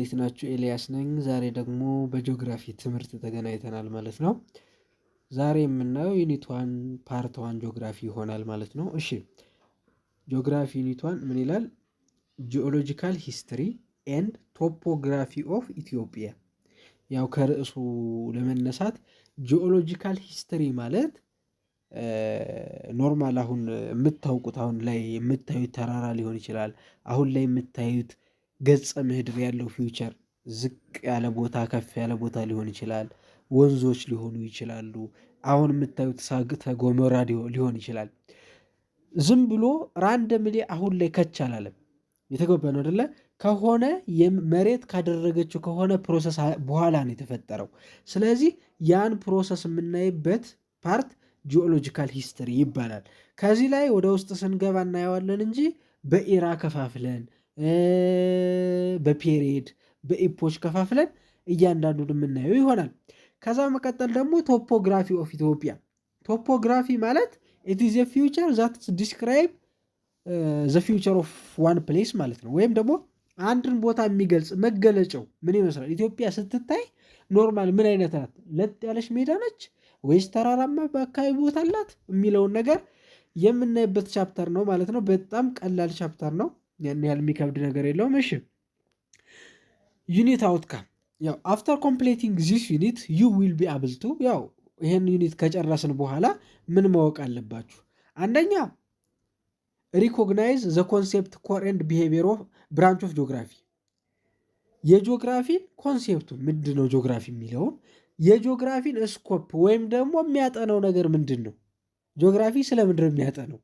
እንዴት ናችሁ? ኤልያስ ነኝ። ዛሬ ደግሞ በጂኦግራፊ ትምህርት ተገናኝተናል ማለት ነው። ዛሬ የምናየው ዩኒት ዋን ፓርት ዋን ጂኦግራፊ ይሆናል ማለት ነው። እሺ ጂኦግራፊ ዩኒት ዋን ምን ይላል? ጂኦሎጂካል ሂስትሪ ኤንድ ቶፖግራፊ ኦፍ ኢትዮጵያ። ያው ከርዕሱ ለመነሳት ጂኦሎጂካል ሂስትሪ ማለት ኖርማል አሁን የምታውቁት አሁን ላይ የምታዩት ተራራ ሊሆን ይችላል። አሁን ላይ የምታዩት ገጸ ምድር ያለው ፊውቸር ዝቅ ያለ ቦታ ከፍ ያለ ቦታ ሊሆን ይችላል። ወንዞች ሊሆኑ ይችላሉ። አሁን የምታዩት እሳተ ገሞራ ሊሆን ይችላል። ዝም ብሎ ራንደምሊ አሁን ላይ ከች አላለም። የተገባ ነው አይደለ? ከሆነ መሬት ካደረገችው ከሆነ ፕሮሰስ በኋላ ነው የተፈጠረው። ስለዚህ ያን ፕሮሰስ የምናይበት ፓርት ጂኦሎጂካል ሂስትሪ ይባላል። ከዚህ ላይ ወደ ውስጥ ስንገባ እናየዋለን እንጂ በኢራ ከፋፍለን በፔሪድ በኢፖች ከፋፍለን እያንዳንዱን የምናየው ይሆናል። ከዛ መቀጠል ደግሞ ቶፖግራፊ ኦፍ ኢትዮጵያ። ቶፖግራፊ ማለት ኢት ኢዝ ፊውቸር ዛት ዲስክራይብ ዘ ፊውቸር ኦፍ ዋን ፕሌስ ማለት ነው። ወይም ደግሞ አንድን ቦታ የሚገልጽ መገለጫው ምን ይመስላል? ኢትዮጵያ ስትታይ ኖርማል ምን አይነት ናት? ለጥ ያለች ሜዳ ነች ወይስ ተራራማ በአካባቢ ቦታ አላት የሚለውን ነገር የምናይበት ቻፕተር ነው ማለት ነው። በጣም ቀላል ቻፕተር ነው። ያን ያህል የሚከብድ ነገር የለውም። እሺ ዩኒት አውትካም ያው አፍተር ኮምፕሌቲንግ ዚስ ዩኒት ዩ ዊል ቢ አብል ቱ ያው ይህን ዩኒት ከጨረስን በኋላ ምን ማወቅ አለባችሁ? አንደኛ ሪኮግናይዝ ዘ ኮንሴፕት ኮር ኤንድ ቢሄቪየር ኦፍ ብራንች ኦፍ ጂኦግራፊ። የጂኦግራፊን ኮንሴፕቱ ምንድን ነው? ጂኦግራፊ የሚለውን የጂኦግራፊን ስኮፕ ወይም ደግሞ የሚያጠነው ነገር ምንድን ነው? ጂኦግራፊ ስለምንድን ነው የሚያጠነው?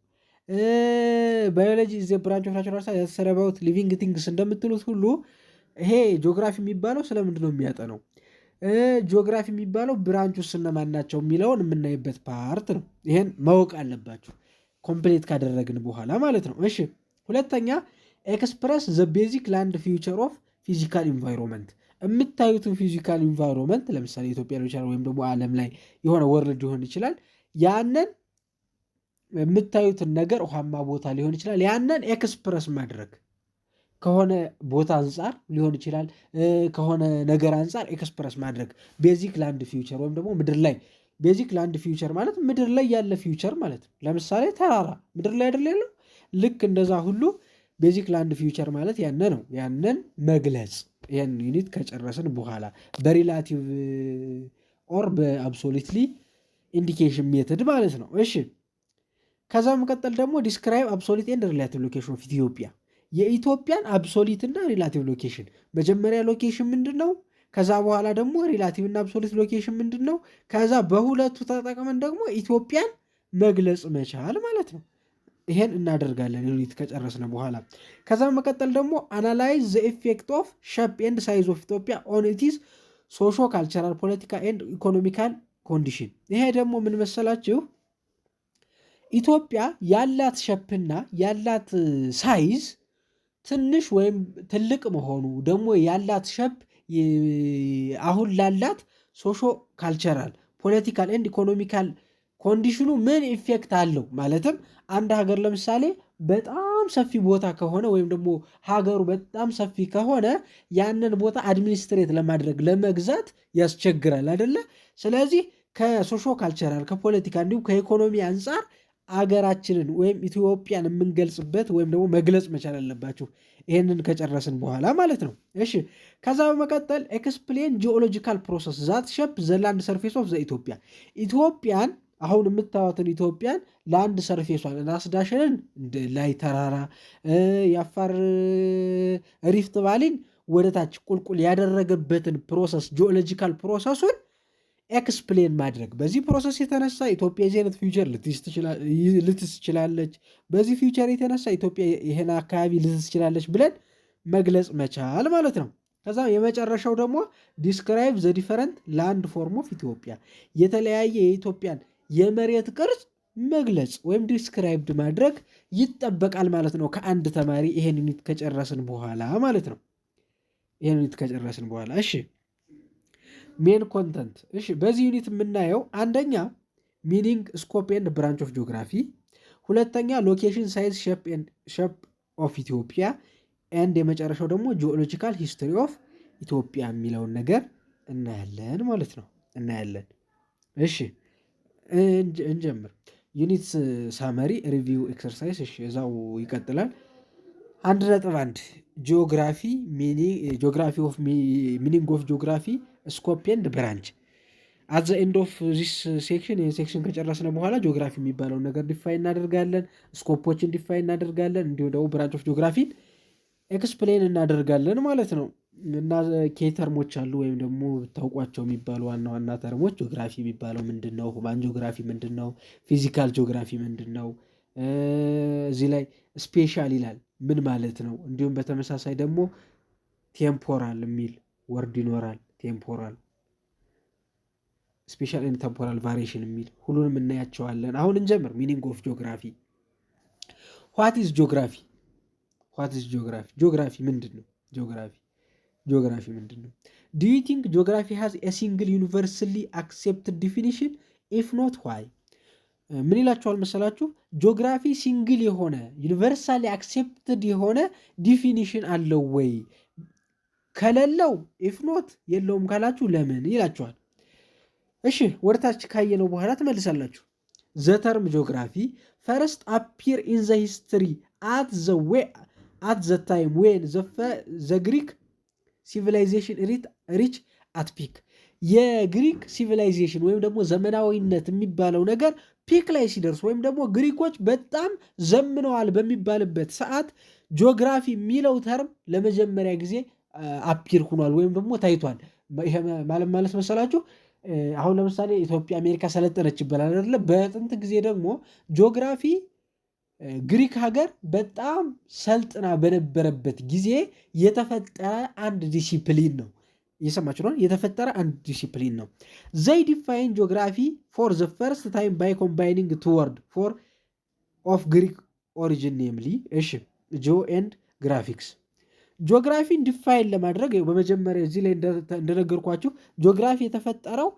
ባዮሎጂ ዘ ብራንች ኦፍ ናቹራል ሳይንስ ስተዲ አባውት ሊቪንግ ቲንግስ እንደምትሉት ሁሉ ይሄ ጂኦግራፊ የሚባለው ስለምንድን ነው የሚያጠነው? ጂኦግራፊ የሚባለው ብራንች ውስጥ እነማን ናቸው የሚለውን የምናይበት ፓርት ነው። ይሄን ማወቅ አለባችሁ ኮምፕሌት ካደረግን በኋላ ማለት ነው። እሺ ሁለተኛ ኤክስፕረስ ዘ ቤዚክ ላንድ ፊውቸር ኦፍ ፊዚካል ኢንቫይሮንመንት። የምታዩትን ፊዚካል ኢንቫይሮንመንት ለምሳሌ ኢትዮጵያ ሊሆን ይችላል ወይም ደግሞ ዓለም ላይ የሆነ ወርልድ ሊሆን ይችላል። ያንን የምታዩትን ነገር ውሃማ ቦታ ሊሆን ይችላል። ያንን ኤክስፕረስ ማድረግ ከሆነ ቦታ አንጻር ሊሆን ይችላል፣ ከሆነ ነገር አንጻር ኤክስፕረስ ማድረግ ቤዚክ ላንድ ፊውቸር ወይም ደግሞ ምድር ላይ ቤዚክ ላንድ ፊውቸር ማለት ምድር ላይ ያለ ፊውቸር ማለት ነው። ለምሳሌ ተራራ ምድር ላይ አይደል ያለው? ልክ እንደዛ ሁሉ ቤዚክ ላንድ ፊውቸር ማለት ያነ ነው። ያንን መግለጽ ይህን ዩኒት ከጨረስን በኋላ በሪላቲቭ ኦር በአብሶሊትሊ ኢንዲኬሽን ሜተድ ማለት ነው። እሺ ከዛ መቀጠል ደግሞ ዲስክራይብ አብሶሊት ኤንድ ሪላቲቭ ሎኬሽን ኦፍ ኢትዮጵያ። የኢትዮጵያን አብሶሊት እና ሪላቲቭ ሎኬሽን፣ መጀመሪያ ሎኬሽን ምንድን ነው? ከዛ በኋላ ደግሞ ሪላቲቭ እና አብሶሊት ሎኬሽን ምንድን ነው? ከዛ በሁለቱ ተጠቅመን ደግሞ ኢትዮጵያን መግለጽ መቻል ማለት ነው። ይሄን እናደርጋለን ዩኒት ከጨረስን በኋላ። ከዛ መቀጠል ደግሞ አናላይዝ ዘ ኢፌክት ኦፍ ሼፕ ኤንድ ሳይዝ ኦፍ ኢትዮጵያ ኦን ኢትስ ሶሾ ካልቸራል ፖለቲካ ኤንድ ኢኮኖሚካል ኮንዲሽን። ይሄ ደግሞ ምን መሰላችሁ? ኢትዮጵያ ያላት ሸፕና ያላት ሳይዝ ትንሽ ወይም ትልቅ መሆኑ ደግሞ ያላት ሸፕ አሁን ላላት ሶሾ ካልቸራል ፖለቲካል ኤንድ ኢኮኖሚካል ኮንዲሽኑ ምን ኢፌክት አለው? ማለትም አንድ ሀገር ለምሳሌ በጣም ሰፊ ቦታ ከሆነ ወይም ደግሞ ሀገሩ በጣም ሰፊ ከሆነ ያንን ቦታ አድሚኒስትሬት ለማድረግ ለመግዛት ያስቸግራል አይደለ? ስለዚህ ከሶሾ ካልቸራል ከፖለቲካ እንዲሁም ከኢኮኖሚ አንጻር አገራችንን ወይም ኢትዮጵያን የምንገልጽበት ወይም ደግሞ መግለጽ መቻል አለባችሁ። ይህንን ከጨረስን በኋላ ማለት ነው። እሺ ከዛ በመቀጠል ኤክስፕሌን ጂኦሎጂካል ፕሮሰስ ዛት ሸፕ ዘ ላንድ ሰርፌስ ኦፍ ዘ ኢትዮጵያ። ኢትዮጵያን አሁን የምታዩትን ኢትዮጵያን ላንድ ሰርፌሷን ራስዳሽንን ላይ ተራራ የአፋር ሪፍት ቫሊን ወደታች ቁልቁል ያደረገበትን ፕሮሰስ ጂኦሎጂካል ፕሮሰሱን ኤክስፕሌን ማድረግ። በዚህ ፕሮሰስ የተነሳ ኢትዮጵያ የዚህ አይነት ፊውቸር ልትስ ትችላለች፣ በዚህ ፊውቸር የተነሳ ኢትዮጵያ ይህን አካባቢ ልትስ ትችላለች ብለን መግለጽ መቻል ማለት ነው። ከዛ የመጨረሻው ደግሞ ዲስክራይብ ዘ ዲፈረንት ላንድ ፎርም ኦፍ ኢትዮጵያ። የተለያየ የኢትዮጵያን የመሬት ቅርጽ መግለጽ ወይም ዲስክራይብድ ማድረግ ይጠበቃል ማለት ነው ከአንድ ተማሪ ይሄን ዩኒት ከጨረስን በኋላ ማለት ነው። ይሄን ዩኒት ከጨረስን በኋላ እሺ ሜን ኮንተንት። እሺ በዚህ ዩኒት የምናየው አንደኛ ሚኒንግ ስኮፕ ኤንድ ብራንች ኦፍ ጂኦግራፊ፣ ሁለተኛ ሎኬሽን ሳይዝ ሼፕ ኦፍ ኢትዮጵያ ኤንድ የመጨረሻው ደግሞ ጂኦሎጂካል ሂስትሪ ኦፍ ኢትዮጵያ የሚለውን ነገር እናያለን ማለት ነው። እናያለን። እሺ እንጀምር። ዩኒት ሳመሪ ሪቪው ኤክሰርሳይዝ። እሺ እዛው ይቀጥላል። 1.1 ጂኦግራፊ ኦፍ ሚኒንግ ኦፍ ጂኦግራፊ ስኮፕ ኤንድ ብራንች። አት ዘ ኤንድ ኦፍ ዚስ ሴክሽን ይህን ሴክሽን ከጨረስን በኋላ ጂኦግራፊ የሚባለውን ነገር ዲፋይን እናደርጋለን፣ ስኮፖችን ዲፋይን እናደርጋለን፣ እንዲሁም ደግሞ ብራንች ኦፍ ጂኦግራፊን ኤክስፕሌን እናደርጋለን ማለት ነው። እና ኬተርሞች አሉ ወይም ደግሞ ታውቋቸው የሚባሉ ዋና ዋና ተርሞች ጂኦግራፊ የሚባለው ምንድን ነው? ሁማን ጂኦግራፊ ምንድን ነው? ፊዚካል ጂኦግራፊ ምንድን ነው? እዚህ ላይ ስፔሻል ይላል ምን ማለት ነው? እንዲሁም በተመሳሳይ ደግሞ ቴምፖራል የሚል ወርድ ይኖራል። ቴምፖራል ስፔሻል ኤንድ ቴምፖራል ቫሪዬሽን የሚል ሁሉንም እናያቸዋለን። አሁን እንጀምር። ሚኒንግ ኦፍ ጂኦግራፊ። ዋት ኢዝ ጂኦግራፊ? ዋት ኢዝ ጂኦግራፊ? ጂኦግራፊ ምንድን ነው? ጂኦግራፊ ምንድን ነው? ዱ ዩ ቲንክ ጂኦግራፊ ሃዝ ኤ ሲንግል ዩኒቨርሳሊ አክሴፕትድ ዲፊኒሽን? ኢፍ ኖት ዋይ? ምን ይላችኋል መሰላችሁ? ጂኦግራፊ ሲንግል የሆነ ዩኒቨርሳሊ አክሴፕትድ የሆነ ዲፊኒሽን አለው ወይ? ከሌለው ኢፍ ኖት የለውም ካላችሁ ለምን ይላችኋል። እሺ ወደታች ካየነው በኋላ ትመልሳላችሁ። ዘ ተርም ጂኦግራፊ ፈርስት አፒር ኢን ዘ ሂስትሪ አት ዘ ታይም ዌን ዘ ግሪክ ሲቪላይዜሽን ሪች አት ፒክ። የግሪክ ሲቪላይዜሽን ወይም ደግሞ ዘመናዊነት የሚባለው ነገር ፒክ ላይ ሲደርስ ወይም ደግሞ ግሪኮች በጣም ዘምነዋል በሚባልበት ሰዓት ጂኦግራፊ የሚለው ተርም ለመጀመሪያ ጊዜ አፒር ሆኗል ወይም ደግሞ ታይቷል። ይሄ ማለት መሰላችሁ? አሁን ለምሳሌ ኢትዮጵያ አሜሪካ ሰለጠነች ይባላል አይደለ? በጥንት ጊዜ ደግሞ ጂኦግራፊ ግሪክ ሀገር በጣም ሰልጥና በነበረበት ጊዜ የተፈጠረ አንድ ዲሲፕሊን ነው። እየሰማችሁ ነው? የተፈጠረ አንድ ዲሲፕሊን ነው። ዘይ ዲፋይን ጂኦግራፊ ፎር ዘ ፈርስት ታይም ባይ ኮምባይኒንግ ቱ ወርድ ፎር ኦፍ ግሪክ ኦሪጂን ኔምሊ እሺ ጂኦ ኤንድ ግራፊክስ። ጂኦግራፊን ዲፋይን ለማድረግ በመጀመሪያ እዚህ ላይ እንደነገርኳችሁ ጂኦግራፊ የተፈጠረው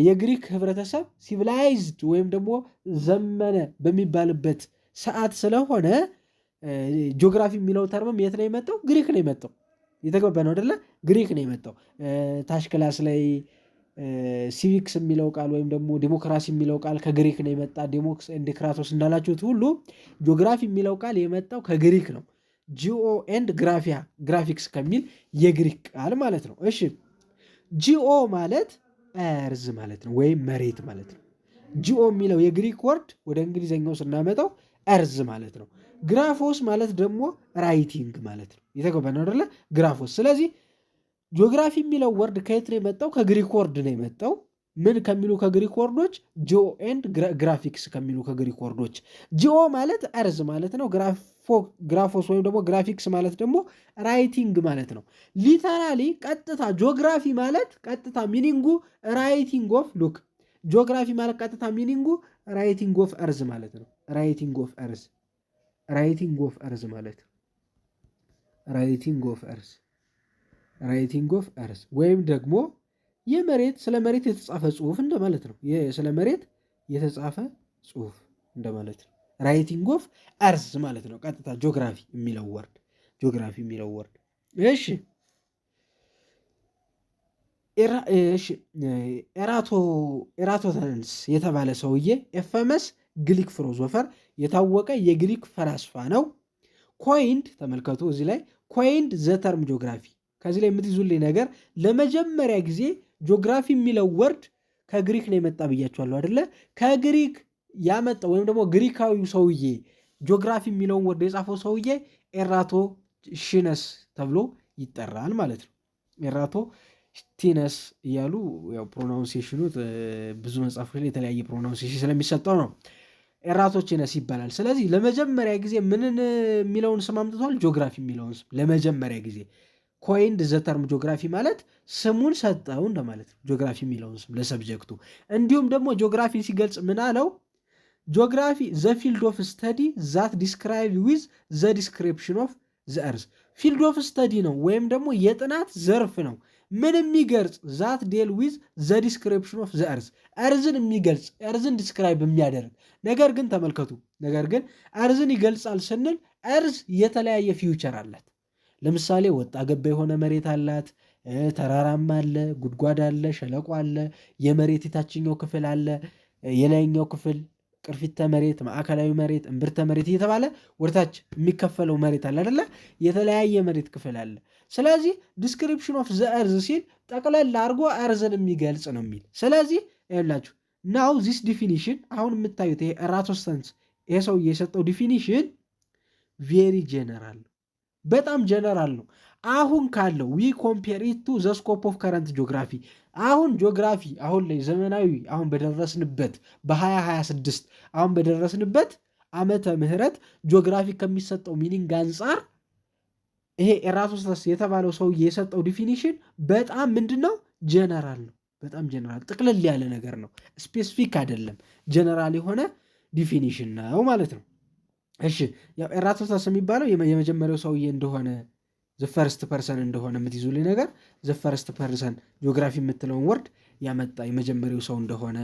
የግሪክ ህብረተሰብ ሲቪላይዝድ ወይም ደግሞ ዘመነ በሚባልበት ሰዓት ስለሆነ ጂኦግራፊ የሚለው ተርምም የት ነው የመጣው? ግሪክ ነው የመጣው። የተገባ ነው አይደለ? ግሪክ ነው የመጣው። ታች ክላስ ላይ ሲቪክስ የሚለው ቃል ወይም ደግሞ ዲሞክራሲ የሚለው ቃል ከግሪክ ነው የመጣ ዲሞክስ ኤንድ ክራቶስ እንዳላችሁት ሁሉ ጂኦግራፊ የሚለው ቃል የመጣው ከግሪክ ነው። ጂኦ ኤንድ ግራፊክስ ከሚል የግሪክ ቃል ማለት ነው። እሺ ጂኦ ማለት እርዝ ማለት ነው ወይም መሬት ማለት ነው። ጂኦ የሚለው የግሪክ ወርድ ወደ እንግሊዝኛው ስናመጣው እርዝ ማለት ነው። ግራፎስ ማለት ደግሞ ራይቲንግ ማለት ነው። የተገባ ነው አይደለ? ግራፎስ። ስለዚህ ጂኦግራፊ የሚለው ወርድ ከየት ነው የመጣው? ከግሪክ ወርድ ነው የመጣው። ምን ከሚሉ ከግሪክ ወርዶች? ጂኦ ኤንድ ግራፊክስ ከሚሉ ከግሪክ ወርዶች። ጂኦ ማለት እርዝ ማለት ነው። ግራፎስ ወይም ደግሞ ግራፊክስ ማለት ደግሞ ራይቲንግ ማለት ነው። ሊተራሊ ቀጥታ ጂኦግራፊ ማለት ቀጥታ ሚኒንጉ ራይቲንግ ኦፍ ሉክ። ጂኦግራፊ ማለት ቀጥታ ሚኒንጉ ራይቲንግ ኦፍ እርዝ ማለት ነው። ራይቲንግ ኦፍ እርዝ ማለት ራይቲንግ ኦፍ እርዝ ወይም ደግሞ የመሬት ስለ መሬት የተጻፈ ጽሁፍ እንደማለት ነው። ስለ መሬት የተጻፈ ጽሁፍ እንደማለት ነው። ራይቲንግ ኦፍ እርዝ ማለት ነው ቀጥታ ጂኦግራፊ የሚለው ወርድ። እሺ ኤራቶተንስ የተባለ ሰውዬ ኤፈመስ ግሪክ ፊሎዞፈር የታወቀ የግሪክ ፈላስፋ ነው። ኮይንድ ተመልከቱ እዚህ ላይ ኮይንድ ዘ ተርም ጂኦግራፊ። ከዚህ ላይ የምትይዙልኝ ነገር ለመጀመሪያ ጊዜ ጂኦግራፊ የሚለው ወርድ ከግሪክ ነው የመጣ ብያችኋለሁ አይደለ? ከግሪክ ያመጣው ወይም ደግሞ ግሪካዊው ሰውዬ ጂኦግራፊ የሚለውን ወርድ የጻፈው ሰውዬ ኤራቶሽነስ ተብሎ ይጠራል ማለት ነው። ኤራቶሽነስ እያሉ ያው ፕሮናውንሴሽኑ ብዙ መጽሐፎች ላይ የተለያየ ፕሮናውንሴሽን ስለሚሰጠው ነው ኤራቶሽነስ ይባላል። ስለዚህ ለመጀመሪያ ጊዜ ምንን የሚለውን ስም አምጥቷል? ጂኦግራፊ የሚለውን ስም ለመጀመሪያ ጊዜ ኮይንድ ዘ ተርም ጂኦግራፊ ማለት ስሙን ሰጠው እንደማለት ነው። ጂኦግራፊ የሚለውን ስም ለሰብጀክቱ። እንዲሁም ደግሞ ጂኦግራፊን ሲገልጽ ምን አለው? ጂኦግራፊ ዘ ፊልድ ኦፍ ስተዲ ዛት ዲስክራይብ ዊዝ ዘ ዲስክሪፕሽን ኦፍ ዘ እርዝ። ፊልድ ኦፍ ስተዲ ነው ወይም ደግሞ የጥናት ዘርፍ ነው። ምን የሚገልጽ? ዛት ዴል ዊዝ ዘ ዲስክሪፕሽን ኦፍ ዘ እርዝ። እርዝን የሚገልጽ እርዝን ዲስክራይብ የሚያደርግ ነገር ግን ተመልከቱ፣ እርዝን ይገልጻል ስንል እርዝ የተለያየ ፊውቸር አላት። ለምሳሌ ወጣ ገባ የሆነ መሬት አላት፣ ተራራማ አለ፣ ጉድጓድ አለ፣ ሸለቆ አለ፣ የመሬት የታችኛው ክፍል አለ፣ የላይኛው ክፍል ቅርፊተ መሬት፣ ማዕከላዊ መሬት፣ እምብርተ መሬት እየተባለ ወደታች የሚከፈለው መሬት አለ አይደለ? የተለያየ መሬት ክፍል አለ። ስለዚህ ዲስክሪፕሽን ኦፍ ዘ እርዝ ሲል ጠቅለል አድርጎ እርዝን የሚገልጽ ነው የሚል። ስለዚህ ይላችሁ ናው ዚስ ዲፊኒሽን አሁን የምታዩት ይሄ ኤራቶስተንስ ይሄ ሰው የሰጠው ዲፊኒሽን ቬሪ ጀነራል ነው፣ በጣም ጀነራል ነው። አሁን ካለው ዊ ኮምፔር ኢት ቱ ዘ ስኮፕ ኦፍ ከረንት ጂኦግራፊ አሁን ጂኦግራፊ አሁን ላይ ዘመናዊ አሁን በደረስንበት በ2026 አሁን በደረስንበት ዓመተ ምህረት ጂኦግራፊ ከሚሰጠው ሚኒንግ አንጻር ይሄ ኤራቶስተስ የተባለው ሰውዬ የሰጠው ዲፊኒሽን በጣም ምንድነው ጀነራል ነው። በጣም ጀነራል ጥቅልል ያለ ነገር ነው። ስፔሲፊክ አይደለም፣ ጀነራል የሆነ ዲፊኒሽን ነው ማለት ነው። እሺ ያው ኤራቶስተስ የሚባለው የመጀመሪያው ሰውዬ እንደሆነ ዘፈርስት ፐርሰን እንደሆነ የምትይዙልኝ ነገር ዘፈርስት ፐርሰን ጂኦግራፊ የምትለውን ወርድ ያመጣ የመጀመሪያው ሰው እንደሆነ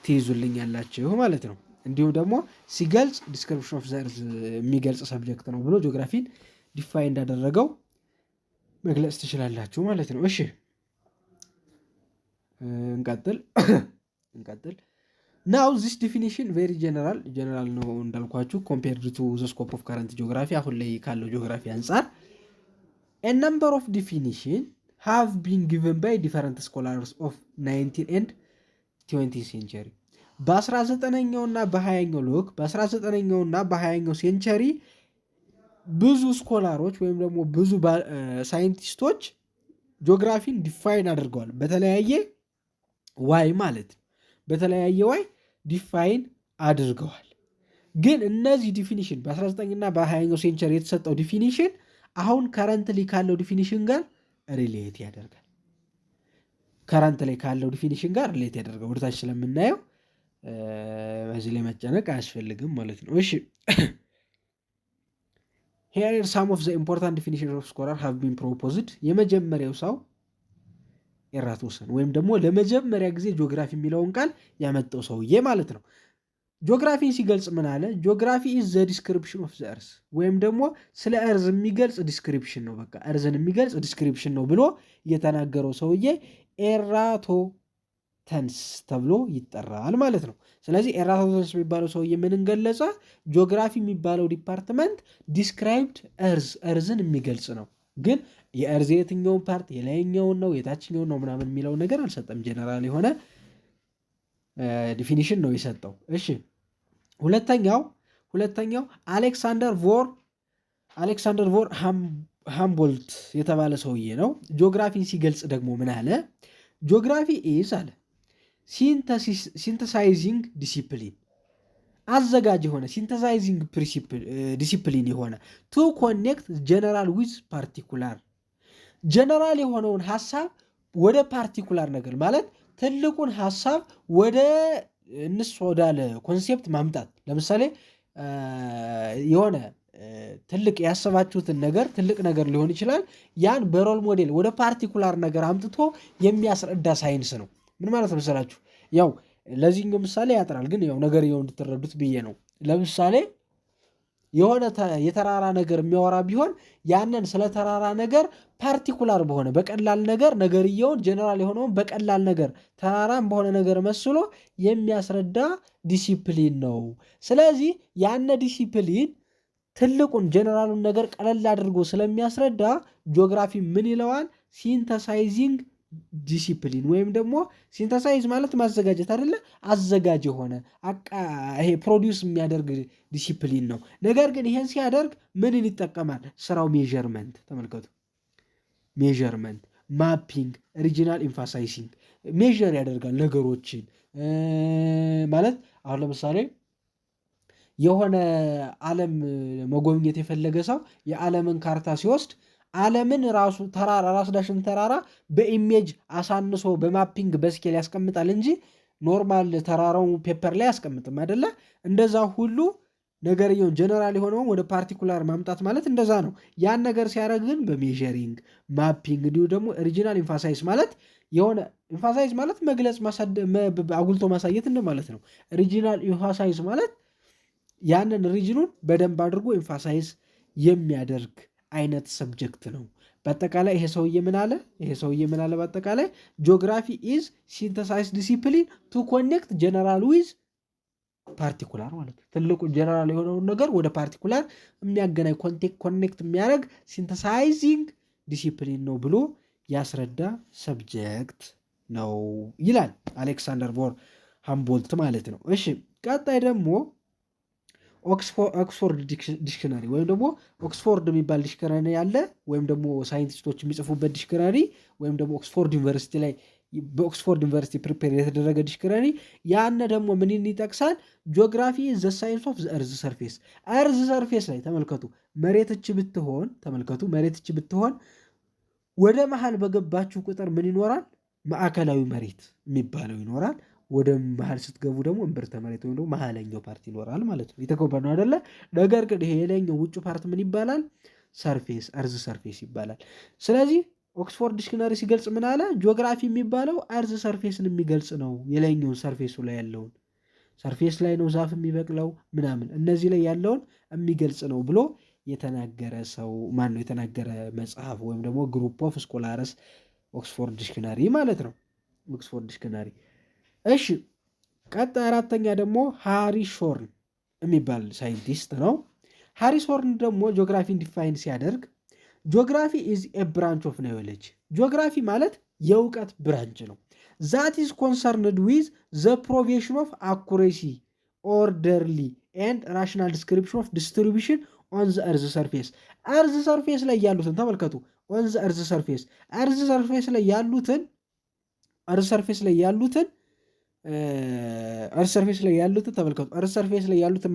ትይዙልኝ ያላችሁ ማለት ነው። እንዲሁም ደግሞ ሲገልጽ ዲስክሪፕሽን ኦፍ ዘ እርዝ የሚገልጽ ሰብጀክት ነው ብሎ ጂኦግራፊን ዲፋይ እንዳደረገው መግለጽ ትችላላችሁ ማለት ነው። እሺ እንቀጥል። ናው ዚስ ዲፊኒሽን ቬሪ ጀነራል ነው እንዳልኳችሁ ኮምፔርድ ቱ ዘ ስኮፕ ኦፍ ከረንት ጂኦግራፊ አሁን ላይ ካለው ጂኦግራፊ አንጻር a number of definition have been given by different scholars of 19th and 20th century በ19ኛው እና በ20ኛው ሎክ በ19ኛው እና በ20ኛው ሴንቸሪ ብዙ ስኮላሮች ወይም ደግሞ ብዙ ሳይንቲስቶች ጂኦግራፊን ዲፋይን አድርገዋል። በተለያየ ዋይ ማለት በተለያየ ዋይ ዲፋይን አድርገዋል። ግን እነዚህ ዲፊኒሽን በ19 እና በ20ኛው ሴንቸሪ የተሰጠው ዲፊኒሽን አሁን ከረንትሊ ካለው ዲፊኒሽን ጋር ሪሌት ያደርጋል። ከረንት ላይ ካለው ዲፊኒሽን ጋር ሪሌት ያደርጋል። ወደታች ስለምናየው በዚህ ላይ መጨነቅ አያስፈልግም ማለት ነው። እሺ here are some of the important definitions of scholar have been proposed የመጀመሪያው ሰው ኤራቶስተስ ወይም ደግሞ ለመጀመሪያ ጊዜ ጂኦግራፊ የሚለውን ቃል ያመጣው ሰውዬ ማለት ነው። ጂኦግራፊን ሲገልጽ ምን አለ? ጂኦግራፊ ኢዝ ዘ ዲስክሪፕሽን ኦፍ ዘ እርዝ ወይም ደግሞ ስለ እርዝ የሚገልጽ ዲስክሪፕሽን ነው። በቃ እርዝን የሚገልጽ ዲስክሪፕሽን ነው ብሎ የተናገረው ሰውዬ ኤራቶተንስ ተብሎ ይጠራል ማለት ነው። ስለዚህ ኤራቶተንስ የሚባለው ሰውዬ ምንን ገለጸ? ጂኦግራፊ የሚባለው ዲፓርትመንት ዲስክራይብድ እርዝን የሚገልጽ ነው። ግን የእርዝ የትኛውን ፓርት የላይኛውን ነው የታችኛውን ነው ምናምን የሚለውን ነገር አልሰጠም። ጀነራል የሆነ ዲፊኒሽን ነው የሰጠው። እሺ ሁለተኛው አሌክሳንደር ቮር ሃምቦልት የተባለ ሰውዬ ነው። ጂኦግራፊን ሲገልጽ ደግሞ ምን አለ? ጂኦግራፊ ኢዝ አለ ሲንተሳይዚንግ ዲሲፕሊን አዘጋጅ የሆነ ሲንተሳይዚንግ ዲሲፕሊን የሆነ ቱ ኮኔክት ጀነራል ዊዝ ፓርቲኩላር ጀነራል የሆነውን ሀሳብ ወደ ፓርቲኩላር ነገር ማለት ትልቁን ሀሳብ ወደ እንስ ወዳለ ኮንሴፕት ማምጣት። ለምሳሌ የሆነ ትልቅ ያሰባችሁትን ነገር ትልቅ ነገር ሊሆን ይችላል። ያን በሮል ሞዴል ወደ ፓርቲኩላር ነገር አምጥቶ የሚያስረዳ ሳይንስ ነው። ምን ማለት መሰላችሁ? ያው ለዚህኛው ምሳሌ ያጥራል፣ ግን ያው ነገር ያው እንድትረዱት ብዬ ነው። ለምሳሌ የሆነ የተራራ ነገር የሚያወራ ቢሆን ያንን ስለ ተራራ ነገር ፓርቲኩላር በሆነ በቀላል ነገር ነገርየውን ጀነራል የሆነውን በቀላል ነገር ተራራም በሆነ ነገር መስሎ የሚያስረዳ ዲሲፕሊን ነው። ስለዚህ ያነ ዲሲፕሊን ትልቁን ጀነራሉን ነገር ቀለል አድርጎ ስለሚያስረዳ ጂኦግራፊ ምን ይለዋል? ሲንተሳይዚንግ ዲሲፕሊን ወይም ደግሞ ሲንተሳይዝ ማለት ማዘጋጀት አይደለ? አዘጋጅ የሆነ ይሄ ፕሮዲውስ የሚያደርግ ዲሲፕሊን ነው። ነገር ግን ይሄን ሲያደርግ ምንን ይጠቀማል? ስራው ሜዠርመንት። ተመልከቱ፣ ሜዠርመንት፣ ማፒንግ፣ ሪጂናል ኢንፋሳይሲንግ ሜዠር ያደርጋል ነገሮችን ማለት አሁን ለምሳሌ የሆነ ዓለም መጎብኘት የፈለገ ሰው የዓለምን ካርታ ሲወስድ ዓለምን ራሱ ተራራ ራስ ዳሽን ተራራ በኢሜጅ አሳንሶ በማፒንግ በስኬል ያስቀምጣል እንጂ ኖርማል ተራራው ፔፐር ላይ ያስቀምጥም አይደለ? እንደዛ ሁሉ ነገርየውን ጀነራል የሆነውን ወደ ፓርቲኩላር ማምጣት ማለት እንደዛ ነው። ያን ነገር ሲያደርግ ግን በሜዠሪንግ ማፒንግ፣ እንዲሁ ደግሞ ኦሪጂናል ኢንፋሳይዝ ማለት የሆነ ኢንፋሳይዝ ማለት መግለጽ አጉልቶ ማሳየት እንደማለት ነው። ኦሪጂናል ኢንፋሳይዝ ማለት ያንን ሪጅኑን በደንብ አድርጎ ኢንፋሳይዝ የሚያደርግ አይነት ሰብጀክት ነው። በአጠቃላይ ይሄ ሰውዬ ምን አለ በአጠቃላይ ጂኦግራፊ ኢዝ ሲንተሳይዝ ዲሲፕሊን ቱ ኮኔክት ጀነራል ዊዝ ፓርቲኩላር ማለት ነው። ትልቁ ጀነራል የሆነውን ነገር ወደ ፓርቲኩላር የሚያገናኝ ኮኔክት የሚያደርግ ሲንተሳይዚንግ ዲሲፕሊን ነው ብሎ ያስረዳ ሰብጀክት ነው ይላል አሌክሳንደር ቮን ሃምቦልት ማለት ነው። እሺ ቀጣይ ደግሞ ኦክስፎርድ ዲክሽነሪ ወይም ደግሞ ኦክስፎርድ የሚባል ዲክሽነሪ ያለ ወይም ደግሞ ሳይንቲስቶች የሚጽፉበት ዲክሽነሪ ወይም ደግሞ ኦክስፎርድ ዩኒቨርሲቲ ላይ በኦክስፎርድ ዩኒቨርሲቲ ፕሪፔር የተደረገ ዲክሽነሪ ያነ ደግሞ ምንን ይጠቅሳል? ጂኦግራፊ ዘ ሳይንስ ኦፍ እርዝ ሰርፌስ። እርዝ ሰርፌስ ላይ ተመልከቱ፣ መሬትች ብትሆን ወደ መሃል በገባችሁ ቁጥር ምን ይኖራል? ማዕከላዊ መሬት የሚባለው ይኖራል። ወደ መሃል ስትገቡ ደግሞ እምብርተ መሬት ወይም ደግሞ መሃለኛው ፓርት ይኖራል ማለት ነው። የተከበረ ነው አይደለ? ነገር ግን ይሄ የላይኛው ውጭ ፓርት ምን ይባላል? ሰርፌስ፣ እርዝ ሰርፌስ ይባላል። ስለዚህ ኦክስፎርድ ዲክሽነሪ ሲገልጽ ምን አለ? ጂኦግራፊ የሚባለው እርዝ ሰርፌስን የሚገልጽ ነው። የላይኛውን ሰርፌሱ ላይ ያለውን ሰርፌስ ላይ ነው ዛፍ የሚበቅለው ምናምን፣ እነዚህ ላይ ያለውን የሚገልጽ ነው ብሎ የተናገረ ሰው ማን ነው? የተናገረ መጽሐፍ ወይም ደግሞ ግሩፕ ኦፍ ስኮላርስ ኦክስፎርድ ዲክሽነሪ ማለት ነው። ኦክስፎርድ ዲክሽነሪ። እሺ ቀጣይ አራተኛ ደግሞ ሃሪ ሾርን የሚባል ሳይንቲስት ነው። ሃሪ ሾርን ደግሞ ጂኦግራፊን ዲፋይን ሲያደርግ ጂኦግራፊ ኢዝ ኤ ብራንች ኦፍ ናዮሎጂ። ጂኦግራፊ ማለት የእውቀት ብራንች ነው። ዛት ኢዝ ኮንሰርንድ ዊዝ ዘ ፕሮቪዥን ኦፍ አኩሬሲ ኦርደርሊ ኤንድ ራሽናል ዲስክሪፕሽን ኦፍ ዲስትሪቢሽን ኦን ዘ እርዝ ሰርፌስ። እርዝ ሰርፌስ ላይ ያሉትን ተመልከቱ። ኦን ዘ እርዝ ሰርፌስ፣ እርዝ ሰርፌስ ላይ ያሉትን ተመልከቱ። እርዝ ሰርፌስ ላይ ያሉትን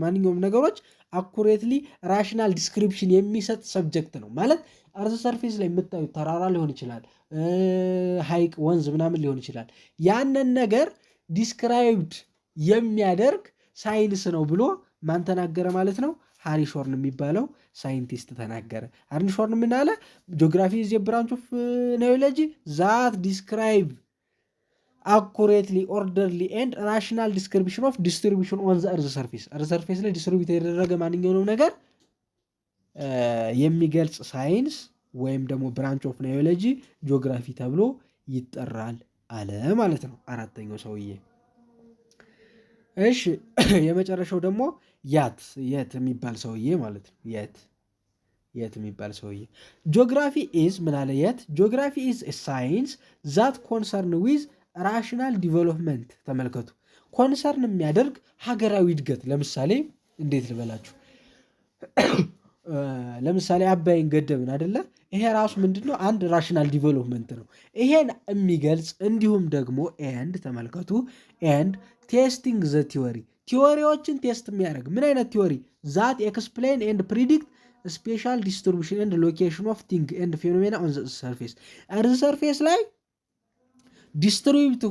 ማንኛውም ነገሮች አኩሬትሊ ራሽናል ዲስክሪፕሽን የሚሰጥ ሰብጀክት ነው ማለት። እርዝ ሰርፌስ ላይ የምታዩት ተራራ ሊሆን ይችላል፣ ሐይቅ፣ ወንዝ ምናምን ሊሆን ይችላል። ያንን ነገር ዲስክራይብድ የሚያደርግ ሳይንስ ነው ብሎ ማን ተናገረ ማለት ነው? ሃሪ ሾርን የሚባለው ሳይንቲስት ተናገረ። ሃሪ ሾርን ምን አለ? ጂኦግራፊ ኢዝ ኤ ብራንች ኦፍ ናዮሎጂ ዛት ዲስክራይብ አኩሬትሊ ኦርደርሊ ኤንድ ራሽናል ዲስክሪፕሽን ኦፍ ዲስትሪቢሽን ኦን ዘ እርዝ ሰርፌስ። እርዝ ሰርፌስ ላይ ዲስትሪቢዩት የተደረገ ማንኛውንም ነገር የሚገልጽ ሳይንስ ወይም ደግሞ ብራንች ኦፍ ናዮሎጂ ጂኦግራፊ ተብሎ ይጠራል አለ ማለት ነው አራተኛው ሰውዬ። እሺ የመጨረሻው ደግሞ የት የሚባል ሰውዬ ማለት ነው። የት የሚባል ሰውዬ ጂኦግራፊ ኢዝ ምን አለ? ጂኦግራፊ ኢዝ ሳይንስ ዛት ኮንሰርን ዊዝ ራሽናል ዲቨሎፕመንት። ተመልከቱ፣ ኮንሰርን የሚያደርግ ሀገራዊ እድገት። ለምሳሌ እንዴት ልበላችሁ? ለምሳሌ አባይን ገደብን አደለ? ይሄ ራሱ ምንድነው? አንድ ራሽናል ዲቨሎፕመንት ነው። ይሄን የሚገልጽ እንዲሁም ደግሞ ኤንድ ተመልከቱ፣ ኤንድ ቴስቲንግ ዘ ቲዎሪ፣ ቲዎሪዎችን ቴስት የሚያደርግ ምን አይነት ቲዎሪ? ዛት ኤክስፕሌን ኤንድ ፕሪዲክት ስፔሻል ዲስትሪቢሽን ኤንድ ሎኬሽን ኦፍ ቲንግ ኤንድ ፌኖሜና ኦን ዘ ሰርፌስ። እርዝ ሰርፌስ ላይ ዲስትሪቢዩት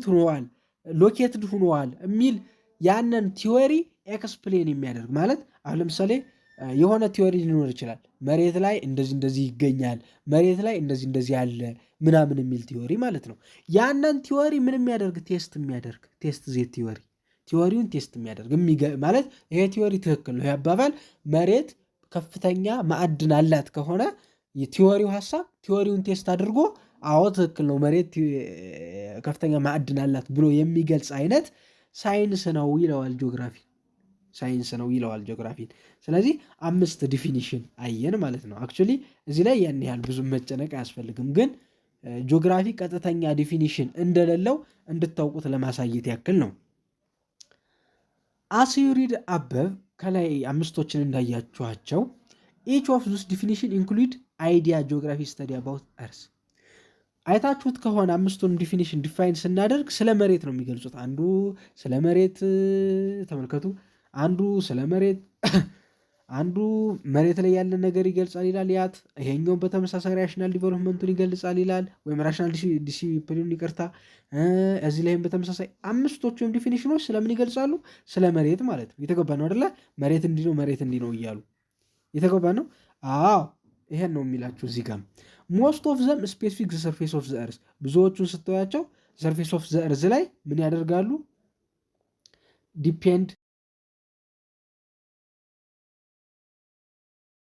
ሆነዋል፣ ሎኬትድ ሆነዋል የሚል ያንን ቲዎሪ ኤክስፕሌን የሚያደርግ ማለት። አሁን ለምሳሌ የሆነ ቲዎሪ ሊኖር ይችላል። መሬት ላይ እንደዚህ ይገኛል፣ መሬት ላይ እንደዚህ ያለ ምናምን የሚል ቲዎሪ ማለት ነው። ያንን ቲዎሪ ምን የሚያደርግ? ቴስት ዜት ቲዎሪውን ቴስት የሚያደርግ ማለት ይሄ ቲዎሪ ትክክል ነው፣ ይሄ አባባል መሬት ከፍተኛ ማዕድን አላት ከሆነ የቲዎሪው ሀሳብ ቲዎሪውን ቴስት አድርጎ አዎ ትክክል ነው መሬት ከፍተኛ ማዕድን አላት ብሎ የሚገልጽ አይነት ሳይንስ ነው ይለዋል ጂኦግራፊን። ስለዚህ 5 ዲፊኒሽን አየን ማለት ነው። አክቹዋሊ እዚህ ላይ ያን ያህል ብዙ መጨነቅ አያስፈልግም፣ ግን ጂኦግራፊ ቀጥተኛ ዲፊኒሽን እንደሌለው እንድታውቁት ለማሳየት ያክል ነው። አስ ዩ ሪድ አበብ ከላይ 5ቶችን እንዳያችኋቸው ኢች ኦፍ ዚስ ዲፊኒሽን ኢንክሉድ አይዲያ ጂኦግራፊ ስተዲ አባውት እርስ። አይታችሁት ከሆነ 5ቱን ዲፊኒሽን ዲፋይን ስናደርግ ስለ መሬት ነው የሚገልጹት። አንዱ ስለ መሬት ተመልከቱ፣ አንዱ መሬት ላይ ያለ ነገር ይገልጻል ይላል ያት። ይሄኛውን በተመሳሳይ ራሽናል ዲቨሎፕመንቱን ይገልጻል ይላል፣ ወይም ራሽናል ዲሲፕሊኑን ይቅርታ። እዚህ ላይም በተመሳሳይ 5ቶቹም ዲፊኒሽኖች ስለምን ይገልጻሉ? ስለ መሬት ማለት ነው። የተገባ ነው አይደለ? መሬት እንዲህ ነው እያሉ የተገባ ነው። አዎ ይሄን ነው የሚላችሁ እዚህ ጋር። ሞስት ኦፍ ዘም ስፔሲፊክ ሰርፌስ ኦፍ ዘ እርዝ፣ ብዙዎቹን ስትያቸው ሰርፌስ ኦፍ ዘ እርዝ ላይ ምን ያደርጋሉ? ዲፔንድ